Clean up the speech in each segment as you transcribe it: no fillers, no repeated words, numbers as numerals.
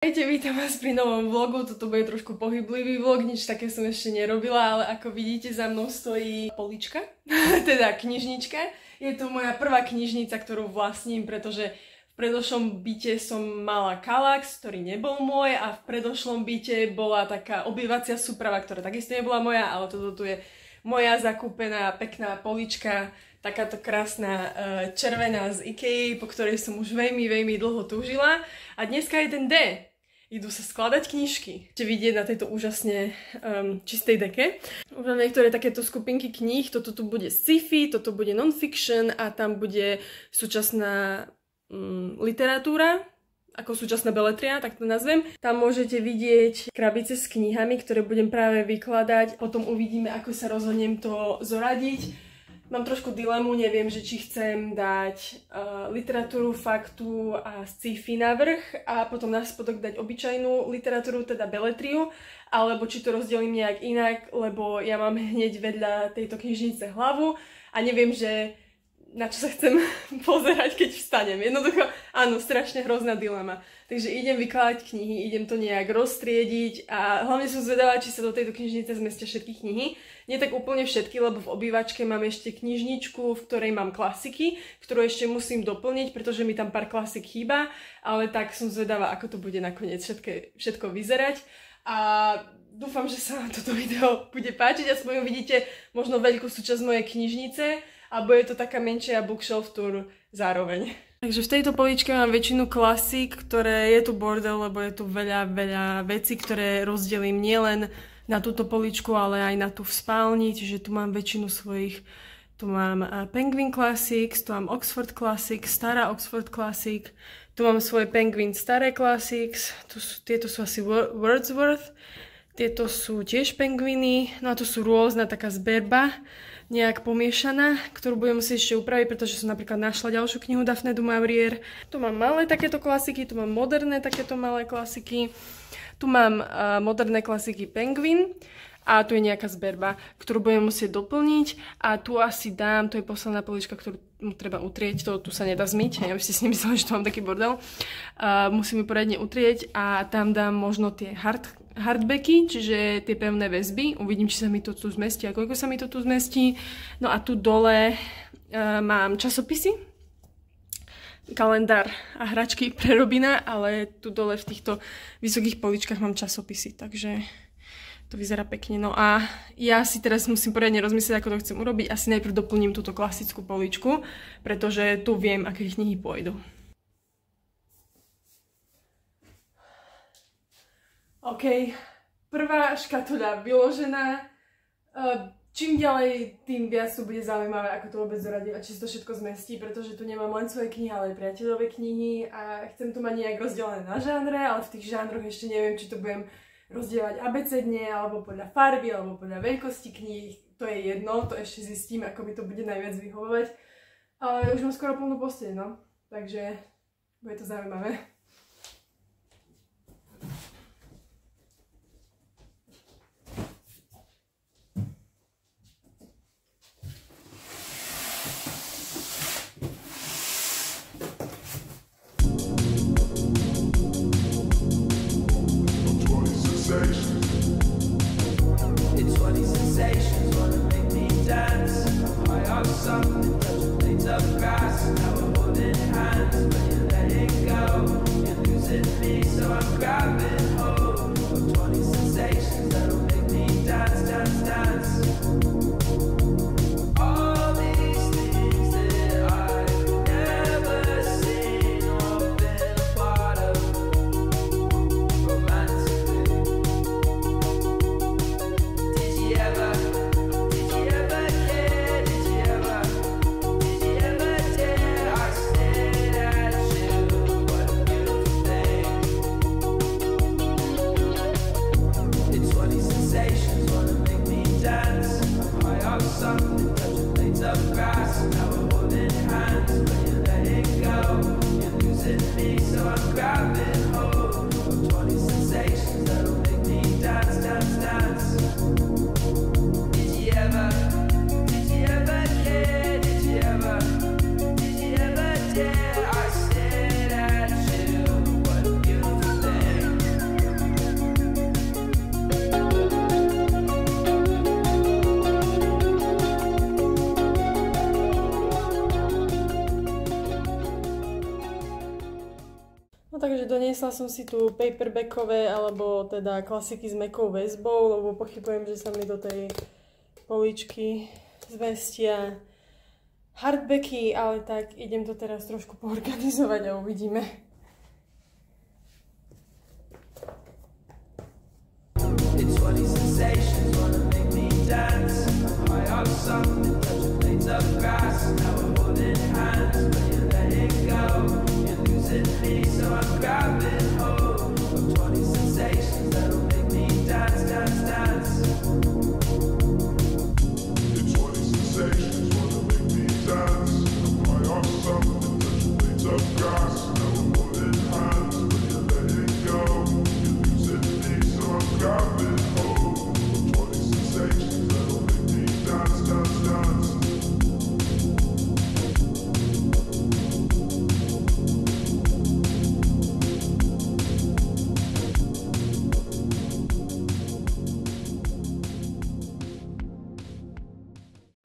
Ahojte, vítam vás pri novom vlogu, toto bude trošku pohyblivý vlog, nič také som ešte nerobila, ale ako vidíte za mnou stojí polička, teda knižnička. Je to moja prvá knižnica, ktorú vlastním, pretože v predošlom byte som mala Kallax, ktorý nebol môj a v predošlom byte bola taká obývacia súprava, ktorá takisto nebola moja, ale toto tu je moja zakúpená pekná polička, takáto krásna červená z IKEA, po ktorej som už veľmi dlho túžila. A dneska je ten D. Idú sa skladať knižky. Chcete vidieť na tejto úžasne čistej deke. Už mám niektoré takéto skupinky kníh. Toto tu bude sci-fi, toto bude non-fiction a tam bude súčasná literatúra, ako súčasná beletria, tak to nazvem. Tam môžete vidieť krabice s knihami, ktoré budem práve vykladať. Potom uvidíme, ako sa rozhodnem to zoradiť. Mám trošku dilemu, neviem, že či chcem dať literatúru, faktu a sci-fi na vrch a potom na spodok dať obyčajnú literatúru, teda beletriu, alebo či to rozdelím nejak inak, lebo ja mám hneď vedľa tejto knižnice hlavu a neviem, že na čo sa chcem pozerať, keď vstanem. Jednoducho, áno, strašne hrozná dilema. Takže idem vykladať knihy, idem to nejak roztriediť a hlavne som zvedavá, či sa do tejto knižnice zmestia všetky knihy. Nie tak úplne všetky, lebo v obývačke mám ešte knižničku, v ktorej mám klasiky, ktorú ešte musím doplniť, pretože mi tam pár klasik chýba, ale tak som zvedavá, ako to bude nakoniec všetko vyzerať. A dúfam, že sa vám toto video bude páčiť, aspoň uvidíte možno veľkú súčasť mojej knižnice a bude to taká menšia bookshelf tour zároveň. Takže v tejto poličke mám väčšinu klasík, ktoré je tu bordel, lebo je tu veľa vecí, ktoré rozdelím nielen na túto poličku, ale aj na tú v spálni, čiže tu mám väčšinu svojich. Tu mám Penguin Classics, tu mám Oxford Classics, stará Oxford Classic, tu mám svoje Penguin staré Classics, tieto sú asi Wordsworth, tieto sú tiež Penguiny, no a tu sú rôzna taká zberba, nejak pomiešaná, ktorú budem musieť ešte upraviť, pretože som napríklad našla ďalšiu knihu Daphne du Maurier. Tu mám malé takéto klasiky, tu mám moderné takéto malé klasiky, tu mám moderné klasiky Penguin a tu je nejaká zberba, ktorú budem musieť doplniť a tu asi dám, to je posledná polička, ktorú treba utrieť, to tu sa nedá zmyť, ja by ste si nemysleli, že tu mám taký bordel. Musím ju poriadne utrieť a tam dám možno tie hardbacky, čiže tie pevné väzby. Uvidím, či sa mi to tu zmestí a koľko sa mi to tu zmestí. No a tu dole mám časopisy, kalendár a hračky pre Robina, ale tu dole v týchto vysokých poličkách mám časopisy, takže to vyzerá pekne. No a ja si teraz musím poriadne rozmyslieť, ako to chcem urobiť. Asi najprv doplním túto klasickú poličku, pretože tu viem, aké knihy pôjdu. OK, prvá škatuľa vyložená. Čím ďalej, tým viac to bude zaujímavé, ako to vôbec zoradiť a či si to všetko zmestí, pretože tu nemám len svoje knihy, ale aj priateľové knihy a chcem to mať nejak rozdelené na žánre, ale v tých žánroch ešte neviem, či to budem rozdielovať abecedne, alebo podľa farby, alebo podľa veľkosti kníh. To je jedno, to ešte zistím, ako mi to bude najviac vyhovovať. Ale už mám skoro plnú posteľ, no. Takže bude to zaujímavé. doniesla som si tu paperbackové, alebo teda klasiky s mäkkou väzbou, lebo pochybujem, že sa mi do tej poličky zmestia hardbacky, ale tak idem to teraz trošku poorganizovať a uvidíme.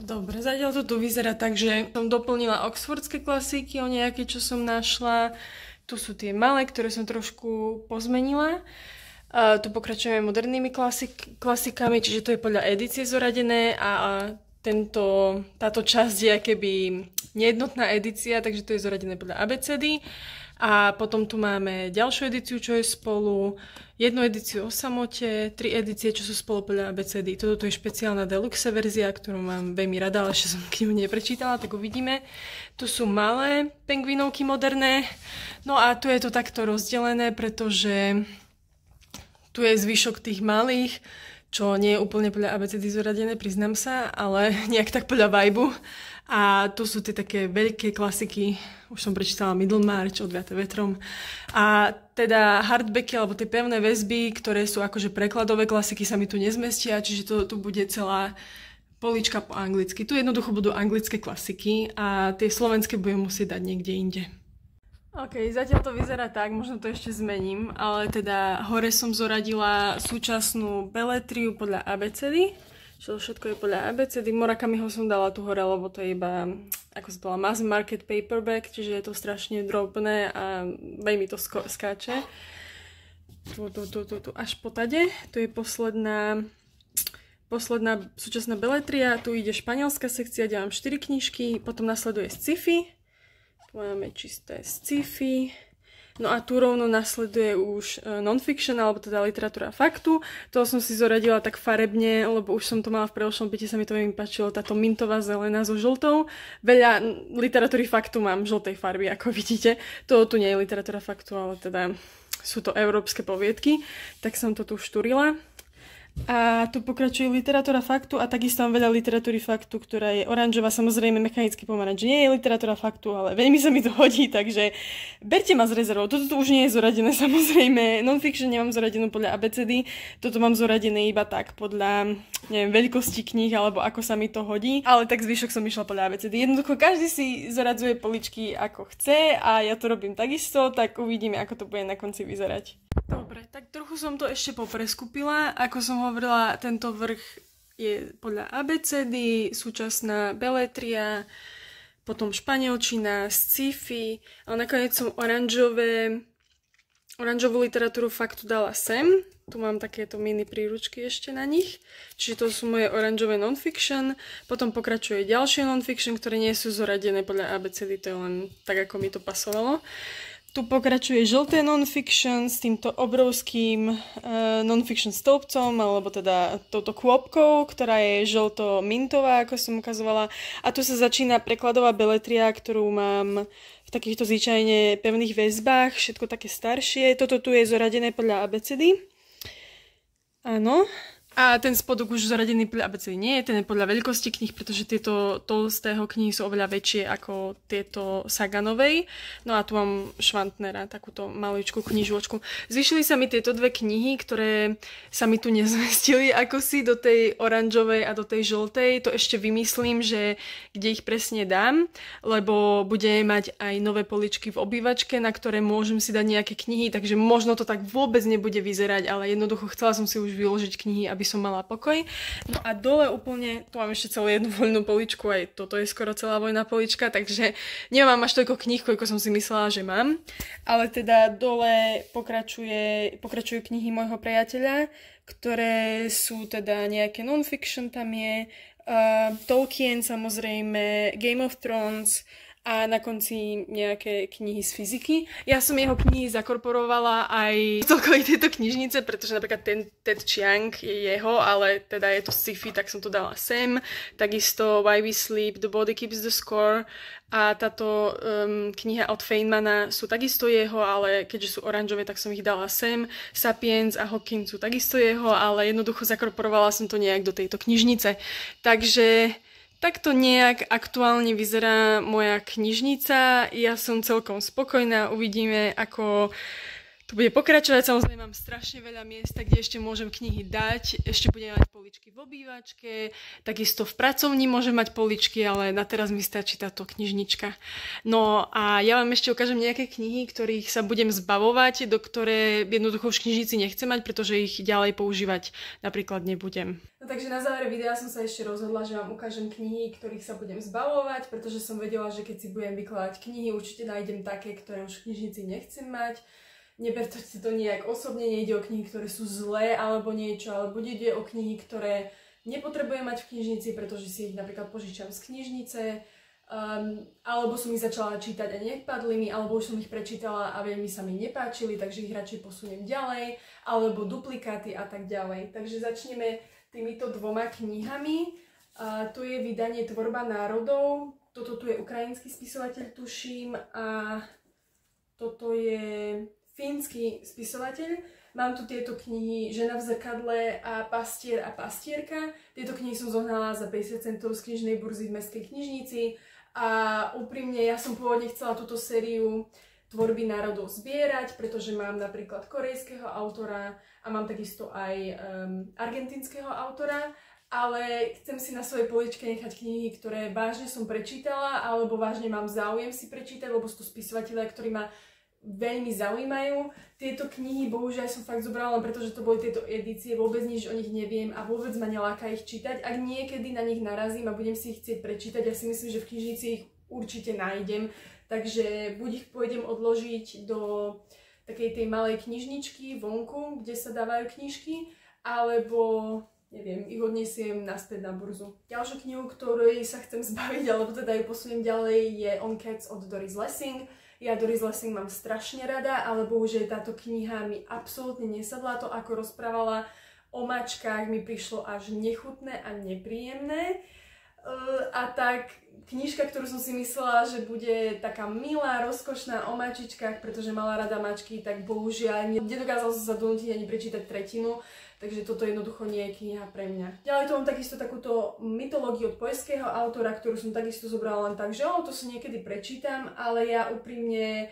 Dobre, zatiaľ to tu vyzerá tak, že som doplnila oxfordské klasiky o nejaké, čo som našla. Tu sú tie malé, ktoré som trošku pozmenila. Tu pokračujeme modernými klasikami, čiže to je podľa edície zoradené a táto časť je akéby nejednotná edícia, takže to je zoradené podľa abecedy. A potom tu máme ďalšiu edíciu, čo je spolu, jednu edíciu o samote, 3 edície, čo sú spolu podľa abecedy. Toto je špeciálna deluxe verzia, ktorú mám veľmi rada, ale ešte som knihu neprečítala, tak uvidíme. Tu sú malé pengvinovky moderné. No a tu je to takto rozdelené, pretože tu je zvyšok tých malých, čo nie je úplne podľa abecedy zoradené, priznám sa, ale nejak tak podľa vibu. A tu sú tie také veľké klasiky, už som prečítala Middlemarch, Odviaté vetrom. A teda hardbacky, alebo tie pevné väzby, ktoré sú akože prekladové klasiky, sa mi tu nezmestia, čiže tu bude celá polička po anglicky. Tu jednoducho budú anglické klasiky a tie slovenské budem musieť dať niekde inde. OK, zatiaľ to vyzerá tak, možno to ešte zmením, ale teda hore som zoradila súčasnú beletriu podľa abecedy. Čo všetko je podľa abecedy. Murakamiho som dala tu hore, lebo to je iba, ako sa to volá, mass market paperback, čiže je to strašne drobné a veľmi to skáče. Tu až po tade. Tu je posledná súčasná beletria. Tu ide španielská sekcia, kde mám 4 knižky, potom nasleduje sci-fi. Tu máme čisté sci-fi. No a tu rovno nasleduje už non-fiction, alebo teda literatúra faktu. To som si zoradila tak farebne, lebo už som to mala v predošlom byte, sa mi to veľmi páčilo, táto mintová zelená so žltou. Veľa literatúry faktu mám v žltej farby, ako vidíte. To tu nie je literatúra faktu, ale teda sú to európske poviedky. Tak som to tu štúrila. A tu pokračuje literatúra faktu a takisto mám veľa literatúry faktu, ktorá je oranžová, samozrejme mechanický pomaranč nie je literatúra faktu, ale veľmi sa mi to hodí, takže berte ma s rezervou. Toto tu už nie je zoradené, samozrejme, non-fiction nemám zoradenú podľa abecedy, toto mám zoradené iba tak podľa, neviem, veľkosti kníh alebo ako sa mi to hodí, ale tak zvyšok som išla podľa abecedy. Jednoducho každý si zoradzuje poličky ako chce a ja to robím takisto, tak uvidíme, ako to bude na konci vyzerať. Dobre, tak trochu som to ešte popreskupila. Ako som hovorila, tento vrch je podľa abecedy, súčasná beletria, potom španielčina, sci-fi, ale nakoniec som oranžovú literatúru faktu dala sem. Tu mám takéto mini príručky ešte na nich. Čiže to sú moje oranžové non-fiction. Potom pokračuje ďalšie non-fiction, ktoré nie sú zoradené podľa abecedy, to je len tak, ako mi to pasovalo. Tu pokračuje žlté non-fiction s týmto obrovským non-fiction stĺpcom, alebo teda touto kôpkou, ktorá je žlto-mintová, ako som ukazovala. A tu sa začína prekladová beletria, ktorú mám v takýchto zvyčajne pevných väzbách, všetko také staršie. Toto tu je zoradené podľa abecedy. Áno. A ten spodok už zoradený podľa abecedy nie je, ten je podľa veľkosti kníh, pretože tieto Tolstého knihy sú oveľa väčšie ako tieto Saganovej. No a tu mám Švantnera, takúto maličkú knižočku. Zvyšili sa mi tieto dve knihy, ktoré sa mi tu nezmestili ako si do tej oranžovej a do tej žltej. To ešte vymyslím, že kde ich presne dám, lebo budeme mať aj nové poličky v obývačke, na ktoré môžem si dať nejaké knihy, takže možno to tak vôbec nebude vyzerať, ale jednoducho chcela som si už vyložiť knihy, aby som mala pokoj. No a dole úplne, tu mám ešte celú jednu voľnú poličku, aj toto je skoro celá voľná polička, takže nemám až toľko kníh, koľko som si myslela, že mám. Ale teda dole pokračujú knihy môjho priateľa, ktoré sú teda nejaké non-fiction, tam je Tolkien samozrejme, Game of Thrones, a na konci nejaké knihy z fyziky. Ja som jeho knihy zakorporovala aj celkovej tejto knižnice, pretože napríklad ten Ted Chiang je jeho, ale teda je to sci-fi, tak som to dala sem. Takisto Why We Sleep, The Body Keeps the Score a táto kniha od Feynmana sú takisto jeho, ale keďže sú oranžové, tak som ich dala sem. Sapiens a Hawking sú takisto jeho, ale jednoducho zakorporovala som to nejak do tejto knižnice. Takže takto nejak aktuálne vyzerá moja knižnica. Ja som celkom spokojná, uvidíme, ako to bude pokračovať. Samozrejme mám strašne veľa miesta, kde ešte môžem knihy dať. Ešte budem mať poličky v obývačke, takisto v pracovni môžem mať poličky, ale na teraz mi stačí táto knižnička. No a ja vám ešte ukážem nejaké knihy, ktorých sa budem zbavovať, do ktoré jednoducho v knižnici nechcem mať, pretože ich ďalej používať napríklad nebudem. No takže na záver videa som sa ešte rozhodla, že vám ukážem knihy, ktorých sa budem zbavovať, pretože som vedela, že keď si budem vykladať knihy, určite nájdem také, ktoré už v knižnici nechcem mať. Neberte si to nejak osobne, nejde o knihy, ktoré sú zlé alebo niečo, alebo ide o knihy, ktoré nepotrebujem mať v knižnici, pretože si ich napríklad požičam z knižnice, alebo som ich začala čítať a nepadli mi, alebo už som ich prečítala a veľmi sa mi nepáčili, takže ich radšej posuniem ďalej, alebo duplikáty a tak ďalej. Takže začneme týmito dvoma knihami. Tu je vydanie Tvorba národov, toto tu je ukrajinský spisovateľ, tuším, a toto je fínsky spisovateľ. Mám tu tieto knihy Žena v zrkadle a Pastier a pastierka. Tieto knihy som zohnala za 50 centov z knižnej burzy v mestskej knižnici a úprimne ja som pôvodne chcela túto sériu Tvorby národov zbierať, pretože mám napríklad korejského autora a mám takisto aj argentínskeho autora, ale chcem si na svojej poličke nechať knihy, ktoré vážne som prečítala alebo vážne mám záujem si prečítať, lebo sú to spisovatelia, ktorí ma veľmi zaujímajú. Tieto knihy bohužiaľ som fakt zobrala, pretože to boli tieto edície, vôbec nič o nich neviem a vôbec ma neláka ich čítať. Ak niekedy na nich narazím a budem si ich chcieť prečítať, ja si myslím, že v knižnici ich určite nájdem, takže buď ich pôjdem odložiť do takej tej malej knižničky vonku, kde sa dávajú knižky, alebo neviem, ich odnesiem naspäť na burzu. Ďalšiu knihu, ktorej sa chcem zbaviť, alebo teda ju posuniem ďalej, je On Cats od Doris Lessing. Ja Doris Lessing mám strašne rada, ale bohužiaľ táto kniha mi absolútne nesadla. To, ako rozprávala o mačkách, mi prišlo až nechutné a nepríjemné. A tak knižka, ktorú som si myslela, že bude taká milá, rozkošná o mačičkách, pretože mala rada mačky, tak bohužiaľ nedokázala som sa donútiť ani prečítať tretinu. Takže toto jednoducho nie je kniha pre mňa. Ďalej tu mám takisto takúto mytológiu od poľského autora, ktorú som takisto zobrala len tak, že to si niekedy prečítam, ale ja úprimne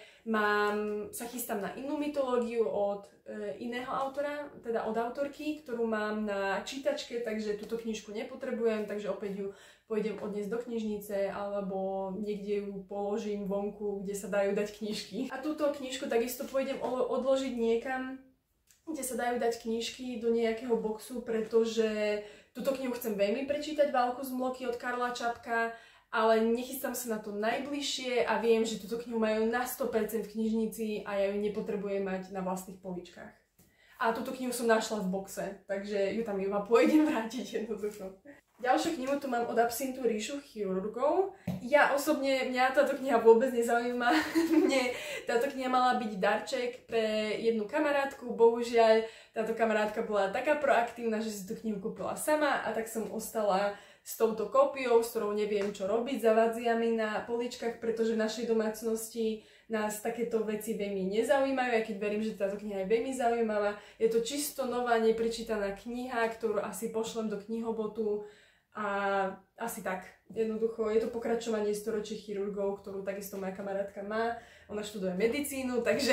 sa chystám na inú mytológiu od iného autora, teda od autorky, ktorú mám na čítačke, takže túto knižku nepotrebujem, takže opäť ju pôjdem odniesť do knižnice alebo niekde ju položím vonku, kde sa dajú dať knižky. A túto knižku takisto pôjdem odložiť niekam, kde sa dajú dať knižky do nejakého boxu, pretože túto knihu chcem veľmi prečítať, Válku z mloky od Karla Čapka, ale nechystám sa na to najbližšie a viem, že túto knihu majú na 100% v knižnici a ja ju nepotrebujem mať na vlastných poličkách. A túto knihu som našla v boxe, takže ju tam iba pôjdem vrátiť jednoducho. Ďalšiu knihu tu mám od Absintu Ríšu chirurgov. Ja osobne, mňa táto kniha vôbec nezaujíma. Mne táto kniha mala byť darček pre jednu kamarátku. Bohužiaľ, táto kamarátka bola taká proaktívna, že si tú knihu kúpila sama a tak som ostala s touto kópiou, s ktorou neviem čo robiť, zavadziami na poličkách, pretože v našej domácnosti nás takéto veci veľmi nezaujímajú, aj keď verím, že táto kniha je veľmi zaujímavá. Je to čisto nová, neprečítaná kniha, ktorú asi pošlem do knihobotu. A asi tak. Jednoducho je to pokračovanie Storočí chirurgov, ktorú takisto moja kamarátka má. Ona študuje medicínu, takže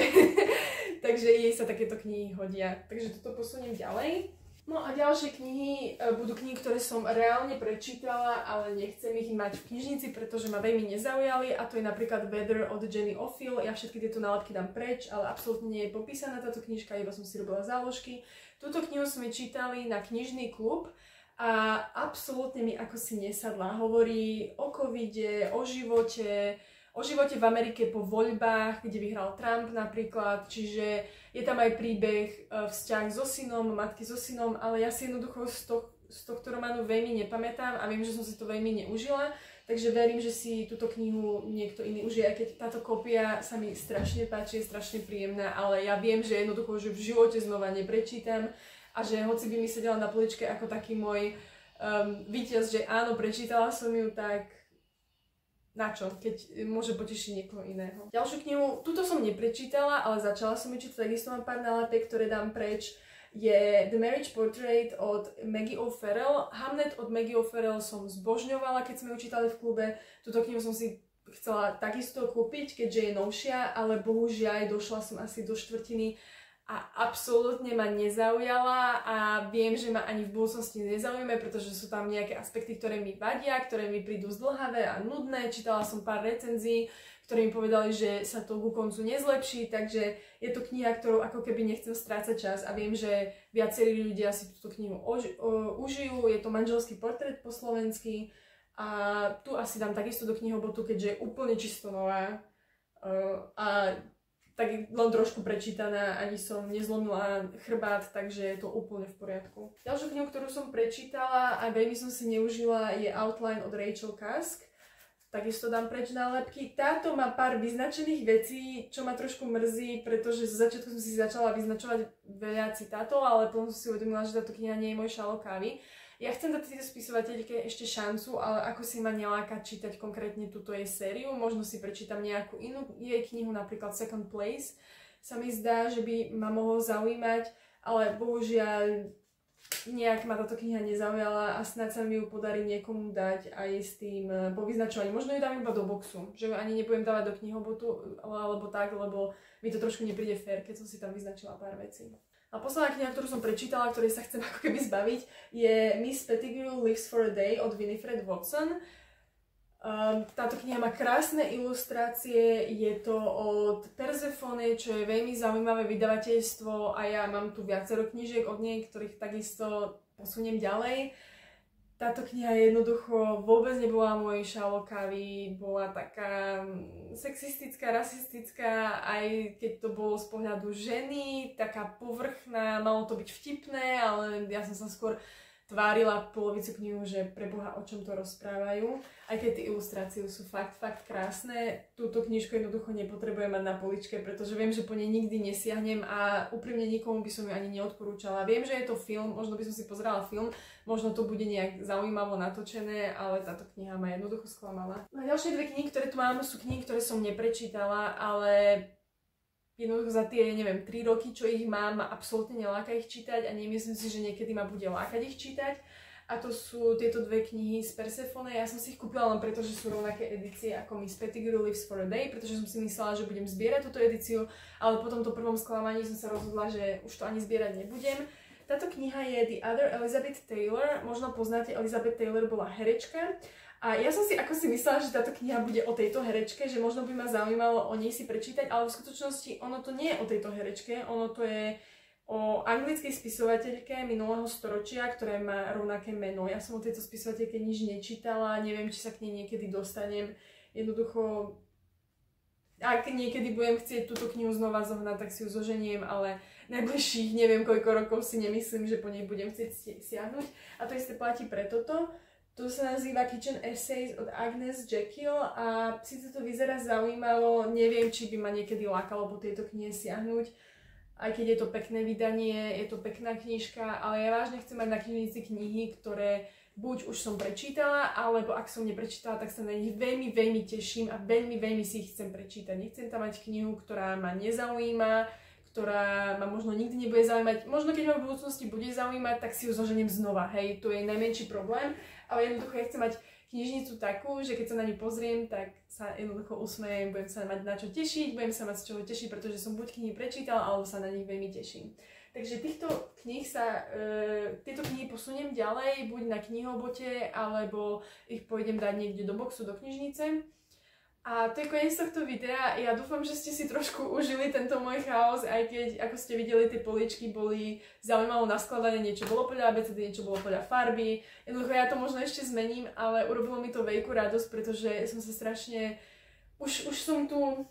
jej sa takéto knihy hodia. Takže toto posuniem ďalej. No a ďalšie knihy budú knihy, ktoré som reálne prečítala, ale nechcem ich mať v knižnici, pretože ma veľmi nezaujali, a to je napríklad Weather od Jenny Offill. Ja všetky tieto nálepky dám preč, ale absolútne nie je popísaná táto knižka, iba som si robila záložky. Túto knihu sme čítali na knižný klub a absolútne mi ako si nesadla. Hovorí o covide, o živote v Amerike po voľbách, kde vyhral Trump napríklad, čiže je tam aj príbeh, vzťah so synom, matky so synom, ale ja si jednoducho z tohto románu veľmi nepamätám a viem, že som si to veľmi neužila, takže verím, že si túto knihu niekto iný užije, aj keď táto kópia sa mi strašne páči, je strašne príjemná, ale ja viem, že jednoducho, že v živote znova neprečítam a že hoci by mi sedela na poličke ako taký môj víťaz, že áno, prečítala som ju, tak na čo, keď môže potešiť niekoho iného. Ďalšiu knihu, túto som neprečítala, ale začala som ju čítať, takisto mám pár nálepek, ktoré dám preč. Je The Marriage Portrait od Maggie O'Farrell. Hamnet od Maggie O'Farrell som zbožňovala, keď sme ju čítali v klube. Túto knihu som si chcela takisto kúpiť, keďže je novšia, ale bohužiaľ došla som asi do štvrtiny a absolútne ma nezaujala a viem, že ma ani v budúcnosti nezaujíme, pretože sú tam nejaké aspekty, ktoré mi vadia, ktoré mi prídu zdĺhavé a nudné. Čítala som pár recenzií, ktoré mi povedali, že sa to ku koncu nezlepší, takže je to kniha, ktorou ako keby nechcem strácať čas a viem, že viacerí ľudia si túto knihu užijú. Je to Manželský portrét po slovensky a tu asi dám takisto do knihobotu, keďže je úplne čisto nová a tak len trošku prečítaná, ani som nezlomila chrbát, takže je to úplne v poriadku. Ďalšiu knihu, ktorú som prečítala a veľmi som si neužila, je Outline od Rachel Cusk. Takisto dám preč nálepky. Táto má pár vyznačených vecí, čo ma trošku mrzí, pretože z začiatku som si začala vyznačovať veľa citátov, ale potom som si uvedomila, že táto kniha nie je môj šálok kávy. Ja chcem dať tejto spisovateľke ešte šancu, ale ako si ma neláka čítať konkrétne túto jej sériu, možno si prečítam nejakú inú jej knihu, napríklad Second Place. Sa mi zdá, že by ma mohol zaujímať, ale bohužiaľ nejak ma táto kniha nezaujala a snáď sa mi ju podarí niekomu dať aj s tým povyznačovaním. Možno ju dám iba do boxu, že ju ani nebudem dávať do knihobotu alebo tak, lebo mi to trošku nepríde fér, keď som si tam vyznačila pár vecí. A posledná kniha, ktorú som prečítala, ktorej sa chcem ako keby zbaviť, je Miss Pettigrew Lives for a Day od Winifred Watson. Táto kniha má krásne ilustrácie, je to od Persephone, čo je veľmi zaujímavé vydavateľstvo a ja mám tu viacero knížiek od nej, ktorých takisto posuniem ďalej. Táto kniha jednoducho vôbec nebola môj šálok kávy, bola taká sexistická, rasistická, aj keď to bolo z pohľadu ženy, taká povrchná, malo to byť vtipné, ale ja som sa skôr tvárila polovicu knihu, že preboha, o čom to rozprávajú. Aj keď tie ilustrácie sú fakt krásne, túto knižku jednoducho nepotrebujem mať na poličke, pretože viem, že po nej nikdy nesiahnem a úprimne nikomu by som ju ani neodporúčala. Viem, že je to film, možno by som si pozerala film, možno to bude nejak zaujímavo natočené, ale táto kniha ma jednoducho sklamala. A ďalšie dve knihy, ktoré tu mám, sú knihy, ktoré som neprečítala, ale jednoducho za tie, neviem, 3 roky, čo ich mám, ma absolútne neláka ich čítať a nemyslím si, že niekedy ma bude lákať ich čítať. A to sú tieto dve knihy z Persephone. Ja som si ich kúpila len preto, že sú rovnaké edície ako Miss Pettigrew Lives for a Day, pretože som si myslela, že budem zbierať túto edíciu, ale po tomto prvom sklamaní som sa rozhodla, že už to ani zbierať nebudem. Táto kniha je The Other Elizabeth Taylor. Možno poznáte, Elizabeth Taylor bola herečka. A ja som si ako si myslela, že táto kniha bude o tejto herečke, že možno by ma zaujímalo o nej si prečítať, ale v skutočnosti ono to nie je o tejto herečke, ono to je o anglickej spisovateľke minulého storočia, ktorá má rovnaké meno. Ja som o tejto spisovateľke nič nečítala, neviem, či sa k nej niekedy dostanem. Jednoducho, ak niekedy budem chcieť túto knihu znova zohnať, tak si ju zoženiem, ale najbližších neviem koľko rokov si nemyslím, že po nej budem chcieť siahnuť. A to isté platí pre toto. To sa nazýva Kitchen Essays od Agnes Jekyll a síce to vyzerá zaujímavo, neviem, či by ma niekedy lákalo po tejto knihe siahnuť. Aj keď je to pekné vydanie, je to pekná knižka, ale ja vážne chcem mať na knižnici knihy, ktoré buď už som prečítala, alebo ak som neprečítala, tak sa na nich veľmi teším a veľmi si ich chcem prečítať. Nechcem tam mať knihu, ktorá ma nezaujíma, ktorá ma možno nikdy nebude zaujímať. Možno keď ma v budúcnosti bude zaujímať, tak si ju zoženiem znova, hej, to je najmenší problém. Ale jednoducho ja chcem mať knižnicu takú, že keď sa na ňu pozriem, tak sa jednoducho usmejem, budem sa mať na čo tešiť, budem sa mať z čoho tešiť, pretože som buď knihy prečítala, alebo sa na nich veľmi teším. Takže tieto knihy posuniem ďalej, buď na knihobote, alebo ich pôjdem dať niekde do boxu, do knižnice. A to je koniec tohto videa. Ja dúfam, že ste si trošku užili tento môj chaos, aj keď, ako ste videli, tie poličky boli zaujímavé naskladané, niečo bolo podľa ABCD, niečo bolo podľa farby. Jednoducho ja to možno ešte zmením, ale urobilo mi to veľkú radosť, pretože som sa strašne... Už som tu...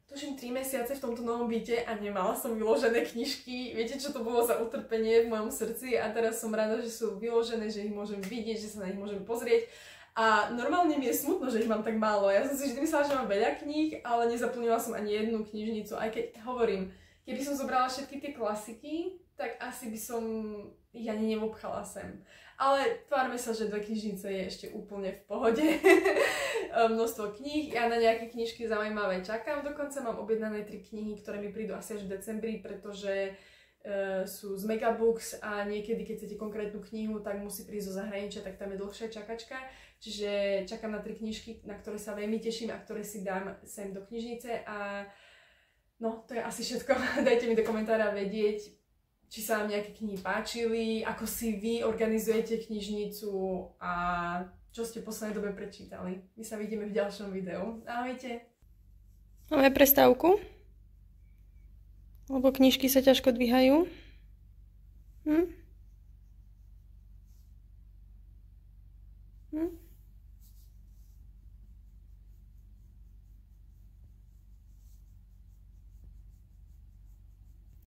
tuším 3 mesiace v tomto novom byte a nemala som vyložené knižky. Viete, čo to bolo za utrpenie v mojom srdci a teraz som rada, že sú vyložené, že ich môžem vidieť, že sa na nich môžem pozrieť. A normálne mi je smutno, že ich mám tak málo. Ja som si vždy myslela, že mám veľa kníh, ale nezaplnila som ani jednu knižnicu. Aj keď hovorím, keby som zobrala všetky tie klasiky, tak asi by som ich ani nevobchala sem. Ale tvárme sa, že 2 knižnice je ešte úplne v pohode. Množstvo kníh, ja na nejaké knižky zaujímavé čakám. Dokonca mám objednané 3 knihy, ktoré mi prídu asi až v decembri, pretože sú z Megabooks a niekedy, keď chcete konkrétnu knihu, tak musí prísť zo zahraničia, tak tam je dlhšia čakačka. Čiže čakám na 3 knižky, na ktoré sa veľmi teším a ktoré si dám sem do knižnice a no, to je asi všetko. Dajte mi do komentára vedieť, či sa vám nejaké knihy páčili, ako si vy organizujete knižnicu a čo ste v poslednej dobe prečítali. My sa vidíme v ďalšom videu. Ahojte! Máme prestávku? Lebo knižky sa ťažko dvíhajú. Hm?